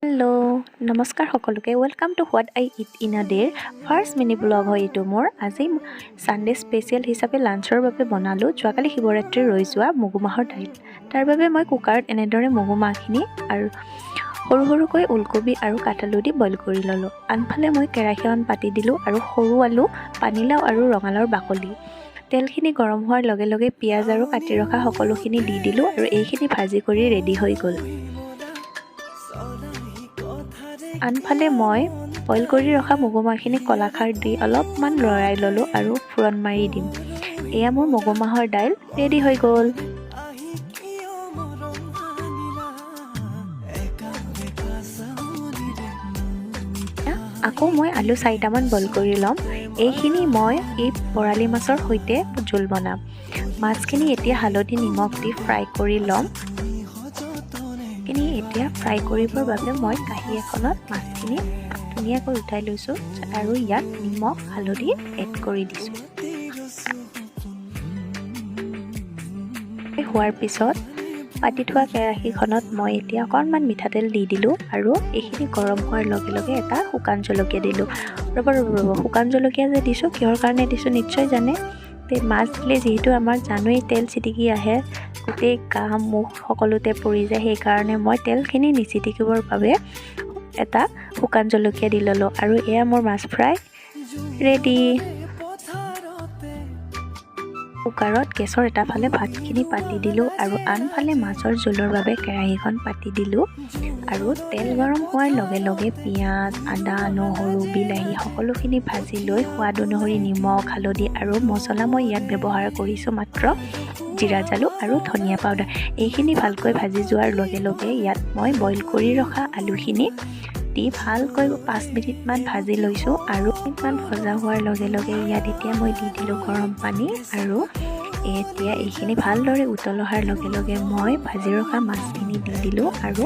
hello' নমস্কাৰ সকলোকে welcome to what I it in a ডেৰ ফাৰ্ষ্ট মিনি ব্লগ হয় এইটো মোৰ আজি ছানডে স্পেচিয়েল হিচাপে লাঞ্চৰ বাবে বনালোঁ যোৱাকালি শিৱৰাত্ৰি ৰৈ যোৱা মগু মাহৰ দাইল তাৰ বাবে মই কুকাৰত এনেদৰে মগু মাহখিনি আৰু সৰু সৰুকৈ ওলকবি আৰু কাঠআলু দি বইল কৰি ল'লোঁ আনফালে মই কেৰাহীখন পাতি দিলোঁ আৰু সৰু আলু পানীলাও আৰু ৰঙালাওৰ বাকলি তেলখিনি গৰম হোৱাৰ লগে লগে পিঁয়াজ আৰু কাটি ৰখা সকলোখিনি দি দিলোঁ আৰু এইখিনি ভাজি কৰি ৰেডি হৈ গ'ল আনফালে মই বইল কৰি ৰখা মগু মাহখিনি কলাখাৰ দি অলপমান লৰাই ল'লোঁ আৰু ফুৰণ মাৰি দিম এয়া মোৰ মগু মাহৰ দাইল ৰেডি হৈ গ'ল আকৌ মই আলু 4টামান বইল কৰি ল'ম এইখিনি মই এই বৰালি মাছৰ সৈতে জোল বনাম মাছখিনি এতিয়া হালধি নিমখ দি ফ্ৰাই কৰি ল'ম এতিয়া ফ্ৰাই কৰিবৰ বাবে মই কাঁহী এখনত মাছখিনি ধুনীয়াকৈ উঠাই লৈছোঁ আৰু ইয়াত নিমখ হালধি এড কৰি দিছোঁ হোৱাৰ পিছত পাতি থোৱা কেৰাহীখনত মই এতিয়া অকণমান মিঠাতেল দি দিলোঁ আৰু এইখিনি গৰম হোৱাৰ লগে লগে এটা শুকান জলকীয়া দিলোঁ ৰ'ব শুকান জলকীয়া যে দিছোঁ কিহৰ কাৰণে দিছোঁ নিশ্চয় জানে মাছ দিলে যিহেতু আমাৰ জানুৱেই তেল ছিটিকি আহে গোটেই গা মুখ সকলোতে পৰি যায় সেইকাৰণে মই তেলখিনি নিছিটিকিবৰ বাবে এটা শুকান জলকীয়া দি ল'লোঁ আৰু এয়া মোৰ মাছ ফ্ৰাই ৰেডি কুকাৰত গেছৰ এটা ফালে ভাতখিনি পাতি দিলোঁ আৰু আনফালে মাছৰ জোলৰ বাবে কেৰাহীখন পাতি দিলোঁ আৰু তেল গৰম হোৱাৰ লগে লগে পিঁয়াজ আদা নহৰু বিলাহী সকলোখিনি ভাজি লৈ সোৱাদ অনুসৰি নিমখ হালধি আৰু মছলা মই ইয়াত ব্যৱহাৰ কৰিছোঁ মাত্ৰ জিৰা জালুক আৰু ধনিয়া পাউডাৰ এইখিনি ভালকৈ ভাজি যোৱাৰ লগে লগে ইয়াত মই বইল কৰি ৰখা আলুখিনি দি ভালকৈ 5 মিনিটমান ভাজি লৈছোঁ আৰু মিনিটমান ভজা হোৱাৰ লগে লগে ইয়াত এতিয়া মই দি দিলোঁ গৰম পানী আৰু এতিয়া এইখিনি ভালদৰে উতল অহাৰ লগে লগে মই ভাজি ৰখা মাছখিনি দি দিলোঁ আৰু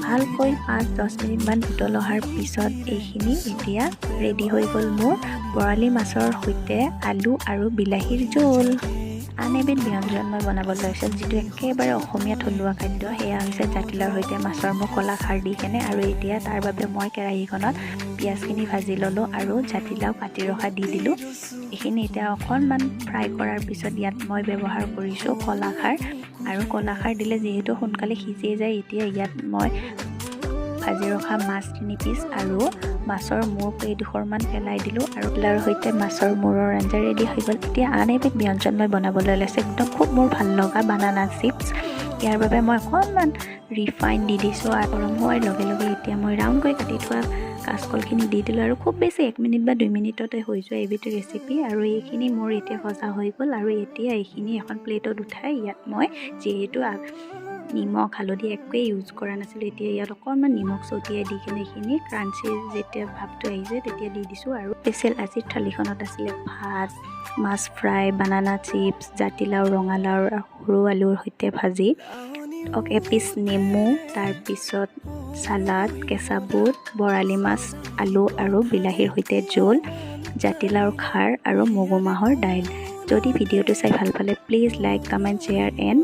ভালকৈ 5-10 মিনিটমান উতল অহাৰ পিছত এইখিনি এতিয়া ৰেডি হৈ গ'ল মোৰ বৰালি মাছৰ সৈতে আলু আৰু বিলাহীৰ জোল আন এবিধ ব্যঞ্জন মই বনাব লৈছোঁ যিটো একেবাৰে অসমীয়া থলুৱা খাদ্য সেয়া হৈছে জাতিলাওৰ সৈতে মাছৰ মুখ কলাখাৰ দি কেনে আৰু এতিয়া তাৰ বাবে মই কেৰাহীখনত পিঁয়াজখিনি ভাজি ল'লোঁ আৰু জাতিলাও কাটি ৰখা দি দিলোঁ এইখিনি এতিয়া অকণমান ফ্ৰাই কৰাৰ পিছত ইয়াত মই ব্যৱহাৰ কৰিছোঁ কলাখাৰ আৰু কলাখাৰ দিলে যিহেতু সোনকালে সিজি যায় এতিয়া ইয়াত মই ভাজি ৰখা মাছ 3 পিচ আৰু মাছৰ মূৰ কেইডোখৰমান পেলাই দিলোঁ আৰু তাৰ সৈতে মাছৰ মূৰৰ আঞ্জা ৰেডি হৈ গ'ল এতিয়া আন এবিধ ব্যঞ্জন মই বনাবলৈ লৈছোঁ একদম খুব মোৰ ভাল লগা বানানা চিপছ ইয়াৰ বাবে মই অকণমান ৰিফাইন দি দিছোঁ আৰু গৰম হোৱাৰ লগে লগে এতিয়া মই ৰাউণ্ডকৈ কাটি থোৱা কাচকলখিনি দি দিলোঁ আৰু খুব বেছি 1 মিনিট বা 2 মিনিটতে হৈ যোৱা এবিধ ৰেচিপি আৰু এইখিনি মোৰ এতিয়া ভজা হৈ গ'ল আৰু এতিয়া এইখিনি এখন প্লেটত উঠাই ইয়াত মই যিহেতু নিমখ হালধি একোৱেই ইউজ কৰা নাছিলোঁ এতিয়া ইয়াত অকণমান নিমখ ছটিয়াই দি কিনে এইখিনি ক্ৰাঞ্চি যেতিয়া ভাৱটো আহিছে তেতিয়া দি দিছোঁ আৰু স্পেচিয়েল আজিৰ থালিখনত আছিলে ভাত মাছ ফ্ৰাই বানানা চিপছ জাতিলাও ৰঙালাওৰ সৰু আলুৰ সৈতে ভাজি এপিচ নেমু তাৰপিছত চালাড কেঁচা বুট বৰালি মাছ আলু আৰু বিলাহীৰ সৈতে জোল জাতিলাওৰ খাৰ আৰু মগু মাহৰ দাইল যদি ভিডিঅ'টো চাই ভাল পালে please like comment share and